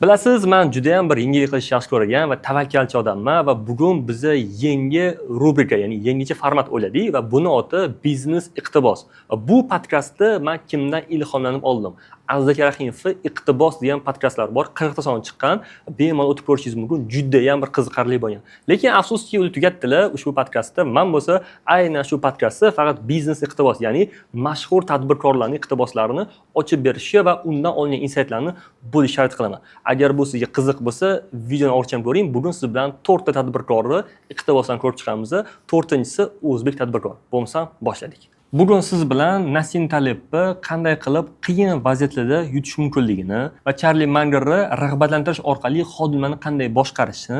Bilasiz, men juda ham bir yengillik qilishni yaxshi ko'rgan va tavakkalchi odamman va bugun biza yangi rubrika, ya'ni yangicha format o'yladik va buni oti biznes iqtibos. Bu podkastda men kimdan ilhomlanib oldim? Azizbek Rahimovning iqtibos degan podkastlar bor, 40 ta soni chiqqan. Bemalol o'tib ko'rishingiz mumkin. Juda ham bir qiziqarli bo'lgan. Lekin afsuski uni tugatdilar ushbu podkastda. Men bo'lsa aynan shu podkastda faqat biznes iqtibos, ya'ni mashhur tadbirkorlarning iqtiboslarini ochib berishi va undan olingan insightlarni bo'lishni shart qilaman. Agar bu sizga qiziq bo'lsa, videoni o'rcham ko'ring. Bugun siz bilan 4 ta tadbirkorni iqtibosdan ko'rib chiqamiz. 4-inchisi o'zbek tadbirkor. Bo'lmasa boshladik. Bugun siz bilan Nasim Talebni qanday qilib qiyin vaziyatlarda yutish mumkinligini va Charlie Mangerni rag'batlantirish orqali xodimlarni qanday boshqarishni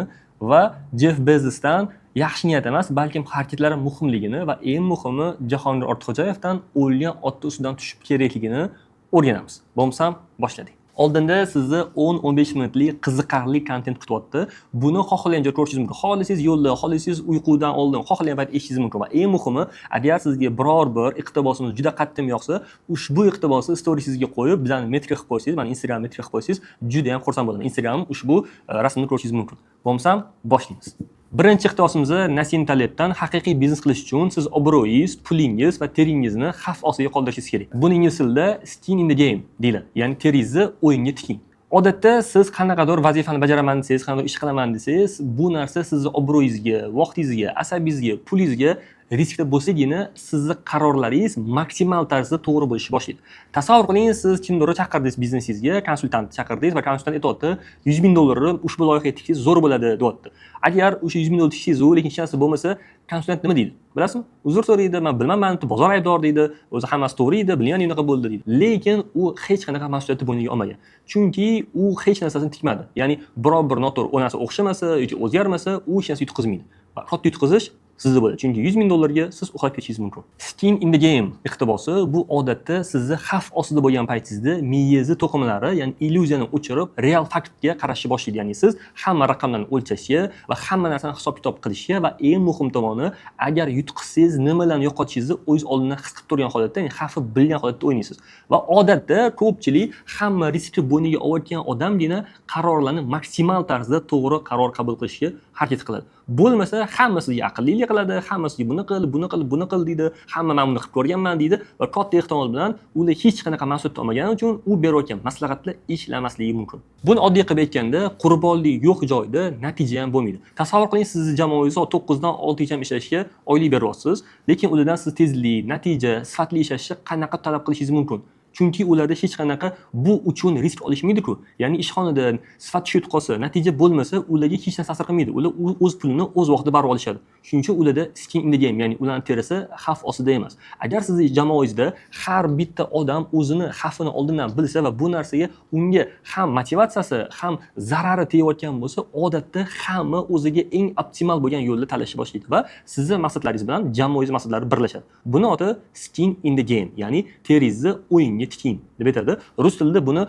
va Jeff Bezosdan yaxshi niyat emas, balkim harakatlari muhimligini va eng muhimi Jahongir Ortiqxo'jayevdan o'lgan ot ustidan tushib kerakligini o'rganamiz. Bo'lmasa boshladik. Oldinda sizni 10-15 minutlik qiziqarli kontent kutyapti. Buni xohlagancha ko'rishingiz mumkin. Xohlasangiz yo'lda, xohlasangiz uyqudan oldin, xohlagan payt eshitishingiz mumkin. Va eng muhimi, agar sizga biror bir iqtibosimiz juda qattiq yoqsa, ushbu iqtibosni storiesingizga qo'yib, bizani metrika qilib qo'ysangiz, meni Instagram metrika qilib qo'ysangiz, juda ham xursand bo'laman. Instagramim ushbu rasmni ko'rishingiz mumkin. Bo'lmasa boshlaymiz. Birinchi iqtibosimiz Nasim Talebdan haqiqiy biznes qilish uchun siz obro'yingiz, pulingiz va teringizni xavf ostiga qoldirishingiz kerak. Buni ingliz tilida skin in the game deyiladi. Ya'ni teringizni o'yinga tiking. Odatda siz qanaqadir vazifani bajaraman desangiz, qanaqadir ish qilaman desangiz, bu narsa sizni obro'yingizga, vaqtingizga, asabingizga, pulingizga riskda bo'lsagina sizni qarorlaringiz maksimal tarzda to'g'ri bo'lishni boshlaydi. Tasavvur qiling, siz kimdir chaqirdingiz biznesingizga, konsultant chaqirdingiz va konsultant aytayapti, $100,000 ushbu loyihaga tiksangiz zo'r bo'ladi, deyapti. Agar o'sha $100,000 tiksangiz, lekin hech narsa bo'lmasa, konsultant nima deydi? Bilasizmi? Uzr so'raydi, men bilmayman, bozor aybdor deydi, o'zi hammasi to'g'ri edi, bilgan unaqa bo'ldi deydi. Lekin u hech qanaqa mas'uliyatni bo'yniga olmagan. Chunki u hech narsasini tikmadi. Ya'ni biror bir noto'g'ri o narsa o'xshamasa yoki o'zgarmasa, u hech narsa yutqizmaydi. Va katta yutqizish sizda bo'ladi. Chunki $100,000 siz uxlab ketishingiz mumkin. Skin in the game iqtibosi bu odatda sizni xavf ostida bo'lgan paytingizda miyangizni to'qimalari, ya'ni illyuziyani o'chirib, real faktga qarashni boshlaydi. Ya'ni siz hamma raqamlarni o'lchashga va hamma narsani hisob-kitob qilishga va eng muhim tomoni, agar yutqizsangiz nimalarni yo'qotishingizni o'zingiz oldindan his qilib turgan holatda, ya'ni xavfi bilgan holatda o'ynaysiz. Va odatda ko'pchilik hamma riskni bo'yniga olayotgan odamgina qarorlarni maksimal tarzda to'g'ri qaror qabul qilishga harakat qiladi. Bo'lmasa hamma sizga aqllilik qiladi, hamma sizga buni qil deydi, hamma men buni qilib ko'rganman deydi va katta ehtimol bilan ular hech qanaqa mas'uliyat olmagani uchun u berayotgan maslahatlar ishlamasligi mumkin. Buni oddiy qilib aytganda, qurbonlik yo'q joyda natija ham bo'lmaydi. Tasavvur qiling, sizni jamoangiz 9 dan 6 gacha ishlashga oylik beryapsiz, lekin ulardan siz tezlik, natija, sifatli ishlashni qanaqa talab qilishingiz mumkin? Chunki ularda hech qanaqa bu uchun risk olishmaydi-ku. Ya'ni ishxonada sifat tushib qolsa, natija bo'lmasa, ularga hech narsa ta'sir qilmaydi. Ular o'z pulini o'z vaqtida barib olishadi. Shuning uchun ularda skin in the game, ya'ni ularning terisi xavf ostida emas. Agar sizning jamoangizda har bitta odam o'zini xavfini oldindan bilsa va bu narsaga unga ham motivatsiyasi, ham zarari tegayotgan bo'lsa, odatda hamma o'ziga eng optimal bo'lgan yo'lni tanlashni boshlaydi va sizning maqsadlaringiz bilan jamoangiz maqsadlari birlashadi. Buni oti skin in the game, ya'ni teringizni o'yinga tiking deb aytadi. Rus tilida buni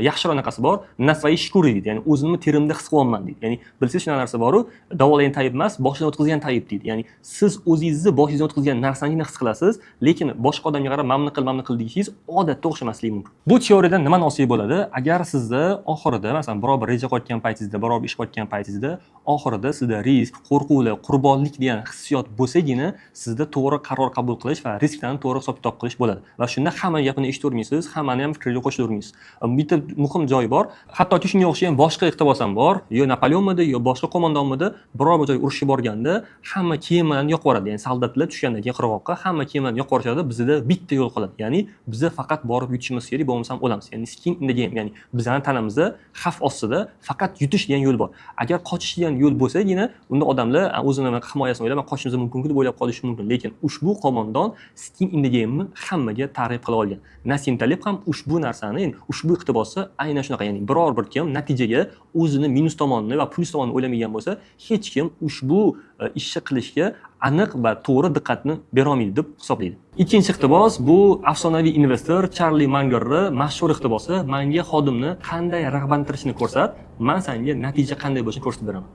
yaxshiroq anaqasi bor. Nasvay shkuri deydi. Ya'ni o'zimni terimda his qilyapman deydi. Ya'ni bilsangiz shunaqa narsa bor-ku, davolagan tayib emas, boshidan o'tkazgan tayib deydi. Ya'ni siz o'zingizni boshingizdan o'tkazgan narsani his qilasiz, lekin boshqa odamga qarab mamnun qil deyishingiz odatda o'xshamasligi mumkin. Bu teoriyadan nima hosil bo'ladi? Agar sizda oxirida, masalan, biror bir reja qo'yotgan paytingizda, biror bir ish qilayotgan paytingizda, oxirida sizda risk, qo'rquvlar, qurbonlik degan hissiyot bo'lsagina, sizda to'g'ri qaror qabul qilish va risklarni to'g'ri hisob-kitob qilish bo'ladi. Va shunda hamma gapini eshitavermaysiz, hammani ham fikriga qo'shilavermaysiz. Bitta muhim joyi bor. Hattoki shunga o'xshagan boshqa iqtibos ham bor. Yo Napoleonmidi, yo boshqa qo'mondonmidi, biror bir joyga urushga borganda hamma kiyimlarni yoqib yuboradi. Ya'ni soldatlar tushgandan keyin qirg'oqqa hamma kiyimlarni yoqib yuborishadi. Bizda bitta yo'l qoladi. Ya'ni biza faqat borib yutishimiz kerak, bo'lmasam o'lamiz. Ya'ni skin in the game, ya'ni bizning tanamizda xavf ostida faqat yutish degan yo'l bor. Agar qochish degan yo'l bo'lsagina, unda odamlar o'zini himoyasini o'ylab, qochishimiz mumkin deb o'ylab qolishi mumkin. Lekin ushbu qo'mondon skin in the game-ni hammaga ta'rif qila olgan. Nasim Taleb ham ushbu narsani, ya'ni ushbu iqtibosni aynan shunaqa, ya'ni biror bir kim natijaga o'zini minus tomonini va plus tomonini o'ylamagan bo'lsa, hech kim ushbu ishni qilishga aniq va to'g'ri diqqatni bera olmaydi deb hisoblaydi. Ikkinchi iqtibos bu afsonaviy investor Charlie Mangerning mashhur iqtibosi, menga xodimni qanday rag'batlantirishni ko'rsat, men senga natija qanday bo'lishini ko'rsatib beraman.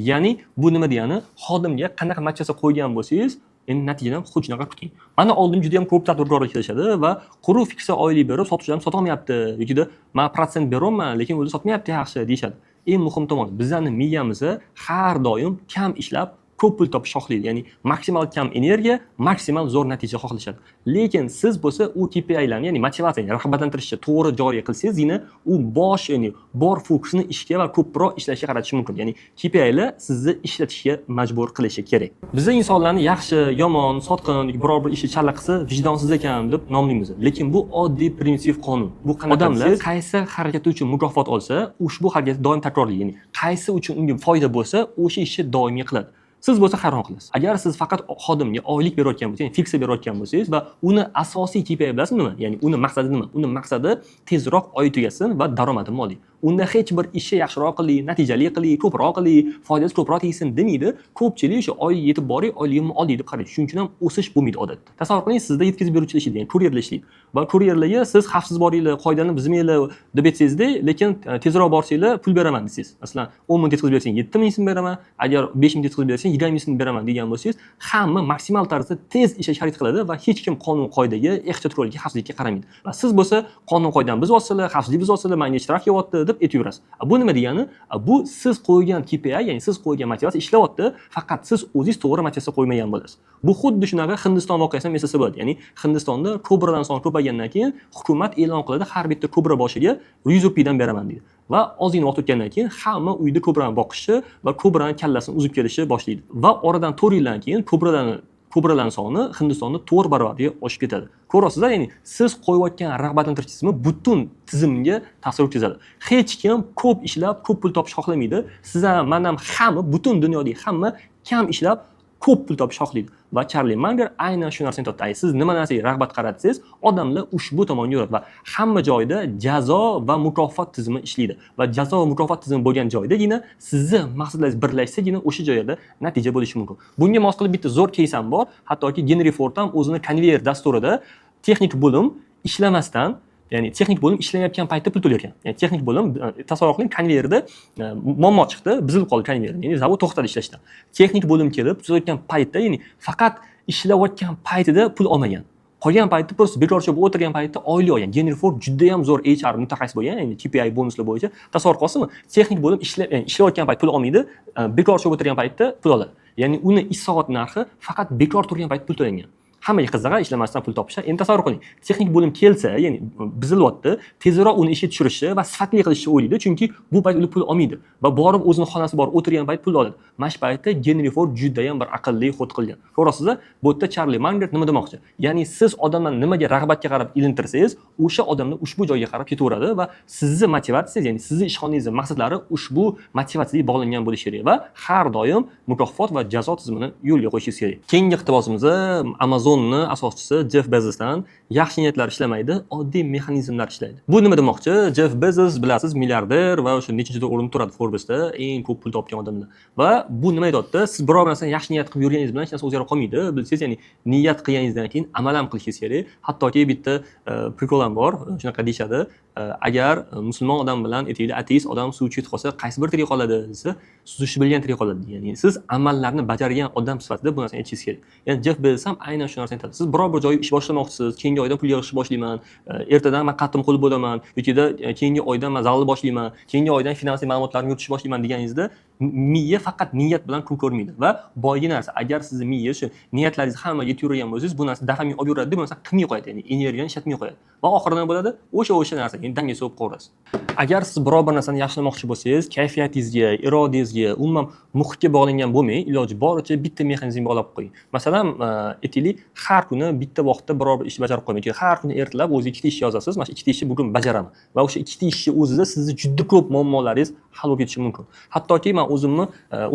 Ya'ni bu nima degani? Xodimga qanaqa motivatsiya qo'ygan bo'lsangiz, endi natijani ham xuddi shunaqa kuting. Mana oldin juda ham ko'p tadbirkorlar kelishadi va quruq fiksiya oylik berib sotuvchilar sota olmayapti yokida men protsent beryapman lekin o'zi sotmayapti yaxshi deyishadi. Eng muhim tomoni bizning miyamizni har doim kam ishlab ko'p pul topish xohlaydi. Ya'ni maksimal kam energiya, maksimal zo'r natija xohlashadi. Lekin siz bo'lsa u KPI'larni, ya'ni motivatsiyani rag'batlantirishga to'g'ri joriy qilsangiz, u bosh, ya'ni bor fokusini ishga va ko'proq ishlashga qaratish mumkin. Ya'ni KPI'lar sizni ishlatishga majbur qilishi kerak. Biz insonlarni yaxshi, yomon, sotqin, biror bir ishni chala qilsa vijdonsiz ekan deb nomlaymiz. Lekin bu oddiy primitiv qonun. Bu odamlar qaysi harakati uchun mukofot olsa, ushbu harakat doim takrorlaydi. Ya'ni qaysi uchun unga foyda bo'lsa, o'sha ishni doimiy qiladi. Siz bo'lsa hayron qilasiz. Agar siz faqat xodimga oylik berayotgan bo'lsangiz, ya'ni fiksiya berayotgan bo'lsangiz va uni asosiy KPI bilasizmi nima? Ya'ni uni maqsadi nima? Uni maqsadi tezroq oy tugasin va daromadim oliy. Unda hech bir ishni yaxshiroq qiling, natijali qiling, ko'proq qiling, foydasi ko'proq tegsin demaydi. Ko'pchilik o'sha oyga yetib boring, oyligimni oliy deb qaraydi. Shuning uchun ham o'sish bo'lmaydi odatda. Tasavvur qiling, sizda yetkazib beruvchilar ishlaydi, ya'ni kuryerlar ishlaydi. Va kuryerlarga siz xavfsiz boringlar, qoidani buzmanglar deb aytsangizda, lekin tezroq borsanglar pul beraman desangiz. Masalan, 10 ming yetkazib bersang 7 ming so'm beraman, agar 5 ming yetkazib bersang 20 ming so'm beraman degan bo'lsangiz, hamma maksimal tarzda tez ishlashga harakat qiladi va hech kim qonun qoidaga, ehtiyot rolga, xavfsizlikka qaramaydi. Va siz bo'lsa qonun qoidani buzyapsizlar, xavfsizlik buzyapsizlar, menga shtraf kelyapti deb aytaverasiz. Bu nima degani? Bu siz qo'ygan KPI, ya'ni siz qo'ygan motivatsiya ishlayapti, faqat siz o'zingiz to'g'ri motivatsiya qo'ymagan bo'lasiz. Bu xuddi shunaqa Hindiston voqeasini ham eslasa bo'ladi. Ya'ni Hindistonda kobradan son ko'paygandan keyin hukumat e'lon qiladi, har bitta kobra boshiga 100 rupiyadan beraman deydi. Va ozgina vaqt o'tgandan keyin hamma uyda kobrani boqishi va kobrani kallasini uzib kelishi boshlaydi. Va oradan 4 yildan keyin kobralar soni Hindistonda 4 barobarga oshib ketadi. Ko'rasizlar, ya'ni siz qo'yayotgan rag'batlantirish tizimi butun tizimga ta'sir o'tkazadi. Hech kim ko'p ishlab ko'p pul topish xohlamaydi. Siz ham, men ham, hamma, butun dunyodagi hamma kam ishlab ko'p pul topish xohlaydi. Va Charlie Munger aynan shu narsani topdi. Siz nima narsaga rag'bat qaratsangiz, odamlar ushbu tomonga yuradi va hamma joyda jazo va mukofot tizimi ishlaydi. Va jazo va mukofot tizimi bo'lgan joydagina sizni maqsadlaringiz birlashsagina o'sha joyda natija bo'lishi mumkin. Bunga mos qilib bitta zo'r keys ham bor. Hattoki Henry Ford ham o'zini konveyer dasturida texnik bo'lim ishlamasdan, ya'ni texnik bo'lim ishlamayotgan paytda pul to'layotgan. Ya'ni texnik bo'lim, tasavvur qiling, konveyerda muammo chiqdi, buzilib qoldi konveyer. Ya'ni zavod to'xtadi ishlashdan. Texnik bo'lim kelib, tuzayotgan paytda, ya'ni faqat ishlayotgan paytida pul olmagan. Qolgan paytda просто bekorchi bo'lib o'tirgan paytda oylik olgan. Henry Ford juda ham zo'r HR mutaxassis bo'lgan, ya'ni KPI bonuslar bo'yicha. Tasavvur qilasizmi? Texnik bo'lim ishlayotgan payt pul olmaydi, bekorchi bo'lib o'tirgan paytda pul oladi. Ya'ni uni ish soat narxi faqat bekor turgan payt pul to'langan. Hammaga qizig'i ishlamasdan pul topish. Endi tasavvur qiling, texnik bo'lim kelsa, ya'ni buzilyapti, tezroq uni ishga tushirishni va sifatli qilishni o'ylaydi, chunki bu payt u pul olmaydi va borib o'zini xonasi bor o'tirgan payt pul oladi. Mana shu paytda Henry Ford juda ham bir aqlli xod qilgan. Ko'rasizlar, bu yerda Charlie Munger nima demoqchi? Ya'ni siz odamlarni nimaga rag'batga qarab ilintirsangiz, o'sha odamlar ushbu joyga qarab ketaveradi va sizni motivatsiyangiz, ya'ni sizni ishxonangizning maqsadlari ushbu motivatsiyaga bog'langan bo'lishi kerak va har doim mukofot va jazo tizimini yo'lga qo'yishingiz kerak. Keyingi iqtibosimizda Amazonning asoschisi Jeff Bezosdan yaxshi niyatlar ishlamaydi, oddiy mexanizmlar ishlaydi. Bu nima demoqchi? Jeff Bezos, bilasiz, milliarder va o'sha nechinchi o'rinda turadi Forbesda, eng ko'p pul topgan odamlar. Va bu nima aytadi? Siz biror narsani yaxshi niyat qilib yurganingiz bilan hech narsa o'zgarib qolmaydi. Bilsangiz, ya'ni niyat qilganingizdan keyin amal ham qilishingiz kerak. Hattoki bitta prikol ham bor, shunaqa deyshadi. Agar musulmon odam bilan aytaylik, ateist odam suv ichib qolsa, qaysi bir tirik qoladi desa, suzishni bilgan tirik qoladi. Ya'ni siz amallarni bajargan odam sifatida bu narsani aytishingiz kerak. Ya'ni Jeff Bezos ham aynan shu narsani aytadi. Siz biror bir joyga ish boshlamoqchisiz, keyingi oydan pul yig'ishni boshlayman, ertadan men qattim qo'l bo'laman, yoki keyingi oydan men zalni boshlayman, keyingi oydan finansiy ma'lumotlarni yuritishni boshlayman deganingizda, miya faqat niyat bilan kun ko'rmaydi va boygi narsa, agar sizni miya shu niyatlaringiz hamma yetib yurgan bo'lsangiz, bu narsa dopamin olib yuradi deb narsa qilmay qo'yadi, ya'ni energiyani ishlatmay qo'yadi. Va oxirida nima bo'ladi? O'sha narsa endi danga so'p qo'rasiz. Agar siz biror bir narsani yaxshilamoqchi bo'lsangiz, kayfiyatingizga, irodangizga, umuman muhitga bog'langan bo'lmang, iloji boricha bitta mexanizmga bog'lab qo'ying. Masalan, aytaylik, har kuni bitta vaqtda biror bir ishni bajarib qo'ymang. Har kuni ertalab o'zingizga ikkita ish yozasiz. Mana shu ikkita ishni bugun bajaraman. Va o'sha ikkita ishni o'zida sizni juda ko'p muammolaringiz hal bo'lib ketishi mumkin. Hattoki men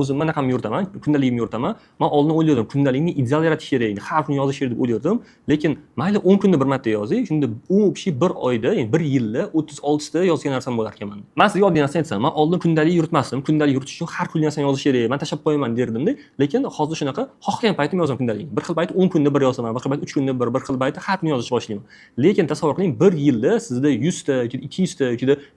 o'zimni naqamni yuritaman, kundaligimni yuritaman. Men oldin o'yladim, kundalikni ideal yaratish kerak, har kuni yozish kerak deb o'ylardim. Lekin mayli 10 kunda bir marta yozing, shunda u kishi bir oyda, ya'ni 1 yilda 36 ta yozgan narsam bo'lar ekan men. Men sizga oddiy narsani aytsam, men oldin kundalik yuritmasdim. Kundalik yuritish uchun har kuni narsani yozish kerak, men tashlab qo'yaman derdim-da. Lekin hozir shunaqa, xohlagan paytim yozaman kundalikni. Bir xil payti 10 kunda bir yozaman, bir xil payti 3 kunda bir xil payti har kuni yozishni boshlayman. Lekin tasavvur qiling, 1 yilda sizda 100 ta, 200 ta,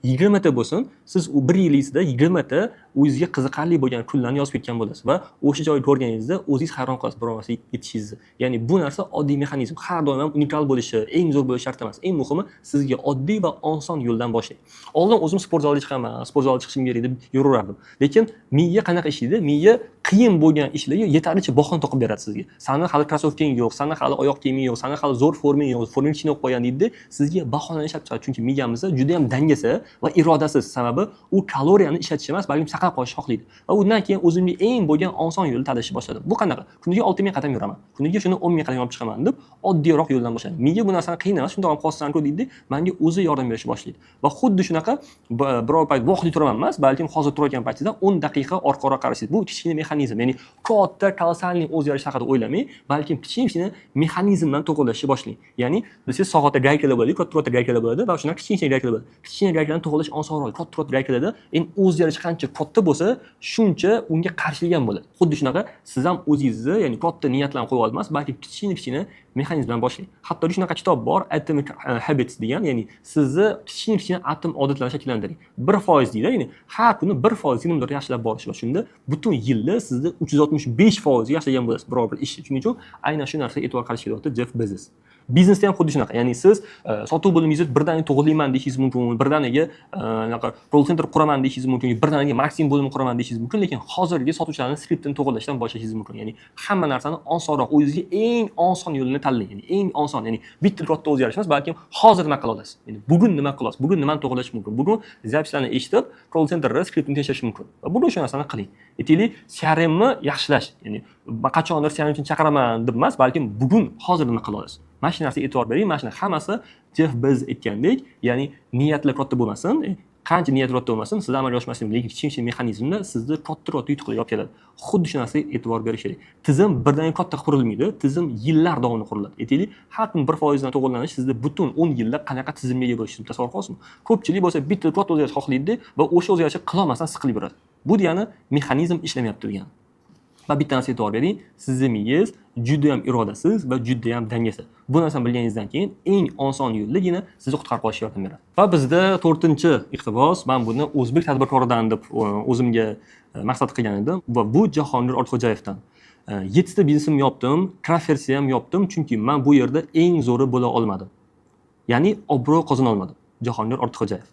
20 ta bo'lsin, siz u 1 yilingiz miyangizda 20 ta o'zingizga qiziqarli bo'lgan kunlarni yozib ketgan bo'lasiz va o'sha joyni ko'rganingizda o'zingiz hayron qolasiz biror narsa yetishingizni. Ya'ni bu narsa oddiy mexanizm. Har doim ham unikal bo'lishi, eng zo'r bo'lishi shart emas. Eng muhimi sizga oddiy va oson yo'ldan boshlang. Oldin o'zim sport zaliga chiqaman, sport zaliga chiqishim kerak deb yuraverardim. Lekin miya qanaqa ishlaydi? Miya qiyin bo'lgan ishlarga yetarlicha bahona topib beradi sizga. Sani hali krossovking yo'q, sani hali oyoq kiyiming yo'q, sani hali zo'r forming yo'q, forming kichkina bo'lib qolgan deydi. Sizga bahonani ishlab chiqadi. Chunki miyamizda juda ham dangasa va irodasiz. Sababi u kaloriyani ishlatish emas, balkim saqlab qolishni xohlaydi. Va undan keyin o'zimga eng bo'lgan oson yo'lni tanlashni boshladim. Bu qanaqa? Kuniga 6000 qadam yuraman. Kuniga shuni 10000 qadam olib chiqaman deb oddiyroq yo'ldan boshladim. Miya bu narsani qiyin emas, shundoq ham qolsanku deydi, menga o'zi yordam berishni boshlaydi. Va xuddi shunaqa biror payt vaqtli turaman emas, balkim hozir turayotgan paytida 10 daqiqa orqa-orqa qaraysiz. Bu kichkina mexanizm. Ya'ni katta kolossalniy o'zgarish haqida o'ylamang, balkim kichkina mexanizmdan to'g'rilashni boshlang. Ya'ni siz soatda gaykalar bo'ladi, katta gaykalar bo'ladi va shunday kichkina gaykalar bo'ladi. Kichkina gaykalarni to'g'rilash osonroq. Katta gaykalarda endi o'zgarish qancha katta bo'lsa, shuncha unga qarshilik ham bo'ladi. Xuddi shunaqa siz ham o'zingizni, ya'ni katta niyatlarni qo'yib olmas, balki kichkina mexanizmdan boshlang. Hatto shunaqa kitob bor, Atomic Habits degan, ya'ni sizni kichkina atom odatlarni shakllantiring. 1% deydi, ya'ni har kuni 1% nimanidir yaxshilab borish va shunda butun yilda sizni 365% yaxshilagan bo'lasiz biror bir ishni. Shuning uchun aynan shu narsaga e'tibor qilish kerak Jeff Bezos. Biznesda ham xuddi shunaqa. Ya'ni siz sotuv bo'limingizni birdaniga to'g'rilayman deyishingiz mumkin, birdaniga call center quraman deyishingiz mumkin, birdaniga marketing bo'limini quraman deyishingiz mumkin, lekin hozirgi sotuvchilarning skriptini to'g'rilashdan boshlashingiz mumkin. Ya'ni hamma narsani osonroq, o'zingizga eng oson yo'lini tanlang. Ya'ni eng oson, ya'ni bitta katta o'zgarish emas, balkim hozir nima qila olasiz? Ya'ni bugun nima qilasiz? Bugun nimani to'g'rilash mumkin? Bugun zapislarni eshitib, call centerda skriptni tekshish mumkin. Va bugun shu narsani qiling. Aytaylik, CRMni yaxshilash. Ya'ni qachondir CRM uchun chaqiraman deb emas, balkim bugun hozir nima qila olasiz? Mana shu narsaga e'tibor bering. Mana shuni hammasi Jeff Bezos aytgandek, ya'ni niyatlar katta bo'lmasin, qancha niyat katta bo'lmasin, sizda amalga oshmasin, lekin kichkina mexanizmlar sizni katta yutuqlarga olib keladi. Xuddi shu narsaga e'tibor berish kerak. Tizim birdan katta qurilmaydi, tizim yillar davomida quriladi. Aytaylik, har kun 1% dan to'g'rilanish sizda butun 10 yilda qanaqa tizimga ega bo'lishingizni tasavvur qilasizmi? Ko'pchilik bo'lsa bitta katta o'zgarish xohlaydi va o'sha o'zgarishni qila olmasdan siqilib yuradi. Bu degani mexanizm ishlamayapti degani. Va bitta narsaga e'tibor bering, sizning miyangiz juda ham irodasiz va juda ham dangasa. Bu narsani bilganingizdan keyin eng oson yo'lligina sizni qutqarib qolishga yordam beradi. Va bizda 4-iqtibos, men buni o'zbek tadbirkoridan deb o'zimga maqsad qilgan edim va bu Jahongir Ortiqxo'jayevdan. 7 ta biznesimni yopdim, Crafts'ni ham yopdim, chunki men bu yerda eng zo'ri bo'la olmadim. Ya'ni obro' qozona olmadim. Jahongir Ortiqxo'jayev.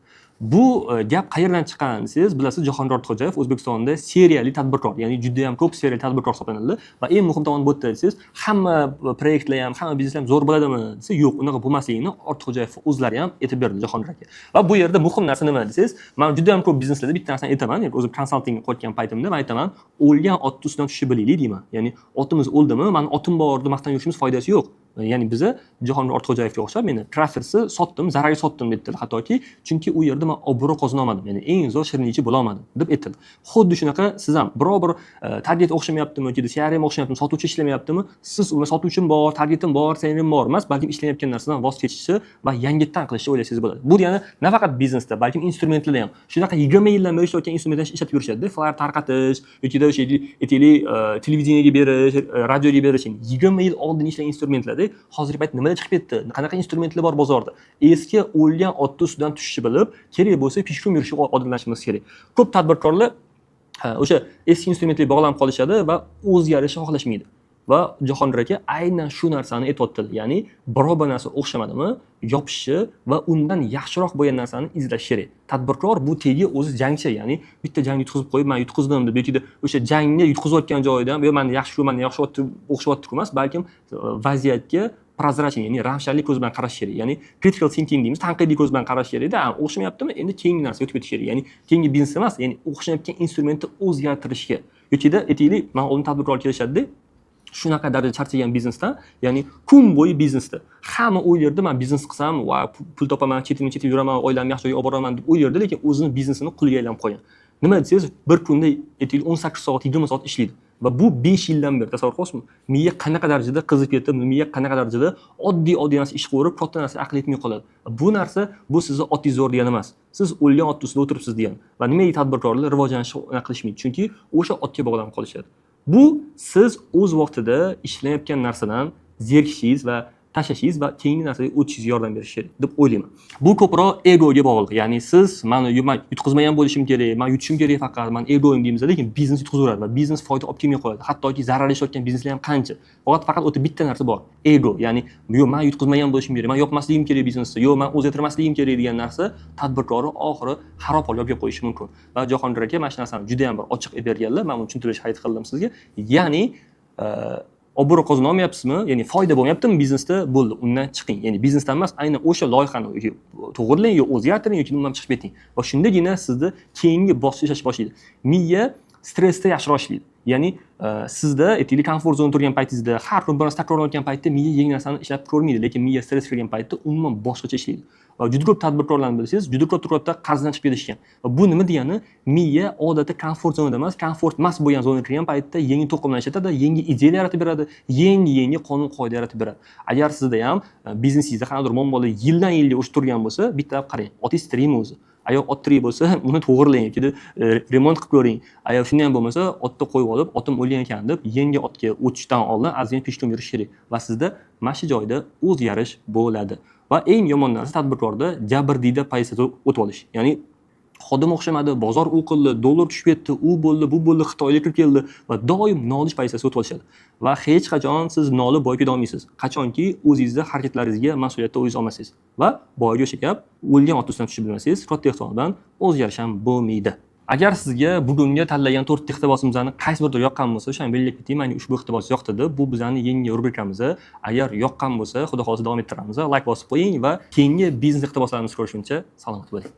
Bu gap qayerdan chiqqan desangiz, bilasiz, Jahongir Ortiqxo'jayev O'zbekistonda seriyali tadbirkor, ya'ni juda ham ko'p seriyali tadbirkor hisoblanadi va eng muhim tomoni bu yerda desangiz, hamma proyektlar ham, hamma bizneslar ham zo'r bo'ladimi desa, yo'q, unaqa bo'lmasligini Ortiqxo'jayev o'zlari ham aytib berdi Jahongir aka. Va bu yerda muhim narsa nima desangiz, men juda ham ko'p bizneslarda bitta narsani aytaman, ya'ni o'zim konsalting qilayotgan paytimda men aytaman, o'lgan otni ustidan tushib bilaylik deyman. Ya'ni otimiz o'ldimi, men otim bor deb maqtanib yurishimiz foydasi yo'q. Ya'ni biza Jahongir Ortiqxo'jayevga o'xshab meni Crafts'ni sotdim, zararga sotdim debdi, hattoki chunki u yerda men obro' qozona olmadim, ya'ni eng zo'r shirinlikchi bo'la olmadim deb aytdi. Xuddi shunaqa siz ham biror bir target o'xshamayaptimi yoki CRM o'xshamayaptimi, sotuvchi ishlamayaptimi, siz uni sotuvchim bor, targetim bor, CRM bor emas, balkim ishlayotgan narsadan voz kechishni va yangitdan qilishni o'ylasangiz bo'ladi. Bu degani nafaqat biznesda, balkim instrumentlarda ham. Shunaqa 20 yildan beri ishlayotgan instrumentlarni ishlatib yurishadi, flyer tarqatish yoki aytaylik televideniyega berish, radioga berish, 20 yil oldin ishlagan instrumentlarda hozirgi payt nimalar chiqib ketdi? Qanaqa instrumentlar bor bozorda? Eski o'lgan otni ustidan tushishni bilib, kerak bo'lsa pishqum yurishga odatlanishimiz kerak. Ko'p tadbirkorlar o'sha eski instrumentlarga bog'lanib qolishadi va o'zgarishni xohlashmaydi. Va Jahongir aka aynan shu narsani aytayotdi. Ya'ni biror bir narsa o'xshamadimi, yopishi va undan yaxshiroq bo'lgan narsani izlash kerak. Tadbirkor bu tegi o'zi jangchi, ya'ni bitta jangni yutqizib qo'yib, men yutqizdim deb yoki o'sha jangni yutqizayotgan joyidan, "Yo, men yaxshi shu, men yaxshi o'xshyapti" emas, balkim vaziyatga prozrachniy, ya'ni ravshanlik ko'z bilan qarash kerak. Ya'ni critical thinking deymiz, tanqidiy ko'z bilan qarash kerak-da. O'xshamayaptimi? Endi keyingi narsaga o'tib ketish kerak. Ya'ni keyingi biznes emas, ya'ni o'xshamayotgan instrumentni o'zgartirishga. Yoki-da aytaylik, men oldin tadbirkor kelishadi-da, shunaqa darajada charchagan biznesdan, ya'ni kun bo'yi biznesda hamma o'ylardi, men biznes qilsam, va pul topaman, chetimga yuraman, oilamni yaxshi joyga olib boraman deb o'ylardi, lekin o'zini biznesini quliga aylanib qolgan. Nima desangiz, bir kunda aytaylik 18 soat, 20 soat ishlaydi. Va bu 5 yildan beri tasavvur qilasizmi? Miya qanaqa darajada qizib ketib, miya qanaqa darajada oddiy narsa ish qo'rib, katta narsa aql etmay qoladi. Bu narsa bu sizni otingiz zo'r degani emas. Siz o'lgan ot ustida o'tiribsiz degani. Va nimaga tadbirkorlar rivojlanishni qilishmaydi? Chunki o'sha otga bog'lanib qolishadi. Bu siz o'z vaqtida ishlayotgan narsadan zerikishingiz va tashlashingiz va keyingi narsaga o'tishingizga yordam berishi kerak deb o'ylayman. Bu ko'proq egoga bog'liq. Ya'ni siz man yutqazmagan bo'lishim kerak, man yutishim kerak faqat, man egoim deymiz, lekin biznes yutqazaveradi va biznes foyda olib kelmay qo'yadi. Hattoki zararlashayotgan bizneslar ham qancha. Faqat o'ta bitta narsa bor. Ego. Ya'ni yo'q, men yutqazmagan bo'lishim kerak, men yopmasligim kerak biznesda, yo'q, men o'zgartirmasligim kerak degan narsa tadbirkorni oxiri xarob holga olib kelib qo'yishi mumkin. Va Jahongir aka mana shu narsani juda ham bir ochiq berganlar, men uni tushuntirishga harakat qildim sizga. Ya'ni obro' qozona olmayapsizmi? Ya'ni foyda bo'lmayaptimi biznesda? Bo'ldi, undan chiqing. Ya'ni biznesdan emas, aynan o'sha loyihani to'g'rilang yoki o'zgartiring yoki undan chiqib keting. Va shundagina sizni keyingi bosqich ishlash boshlaydi. Miya stressda yaxshiroq ishlaydi. Ya'ni sizda aytaylik komfort zonada turgan paytingizda har kuni bir narsa takrorlanayotgan paytda miya yangi narsani ishlab ko'rmaydi, lekin miya stress kirgan paytda umuman boshqacha ishlaydi. Va juda ko'p tadbirkorlarni bilsangiz, juda ko'p turibdi qarzdan chiqib ketishgan. Va bu nima degani? Miya odatda komfort zonada emas, komfort emas bo'lgan zonaga kirgan paytda yangi to'qimlar ishlatadi, yangi ideyalar yaratib beradi, yangi qonun qoida yaratib beradi. Agar sizda ham biznesingizda qanaqadir muammolar yildan yilga o'sib turgan bo'lsa, bitta qarang, otingiz tirikmi o'zi? Agar ot tirik bo'lsa, uni to'g'rilang yoki remont qilib ko'ring. Agar shunday ham bo'lmasa, otni qo'yib olib, otim o'lgan ekan deb yangi otga o'tishdan oldin ozgina peshtom yurish kerak va sizda mana shu joyda o'zgarish bo'ladi. Va eng yomon narsa tadbirkorda jabrdiyda pozitsiyada o'tib olish. Ya'ni xodim o'xshamadi, bozor u qildi, dollar tushib ketdi, u bo'ldi, bu bo'ldi, Xitoyga kirib keldi va doim nolish pozitsiyasiga o'tib olishadi. Va hech qachon siz nolib boyib keta olmaysiz. Qachonki o'zingizning harakatlaringizga mas'uliyatni o'zingiz olmasangiz. Va boyagi o'sha gap, o'lgan ot ustidan tushib bilmasangiz, katta ehtimol bilan o'zgarish ham bo'lmaydi. Agar sizga bugungi tanlagan 4 ta iqtibosimizning qaysi biridir yoqqan bo'lsa, o'shani belgilab ketding. Menga ushbu iqtibos yoqdi. Bu bizning yangi rubrikamiz. Agar yoqqan bo'lsa, xudo xohlasa davom ettiramiz. Like bosib qo'ying va keyingi biznes iqtiboslarimizni ko'rishguncha salomat bo'ling.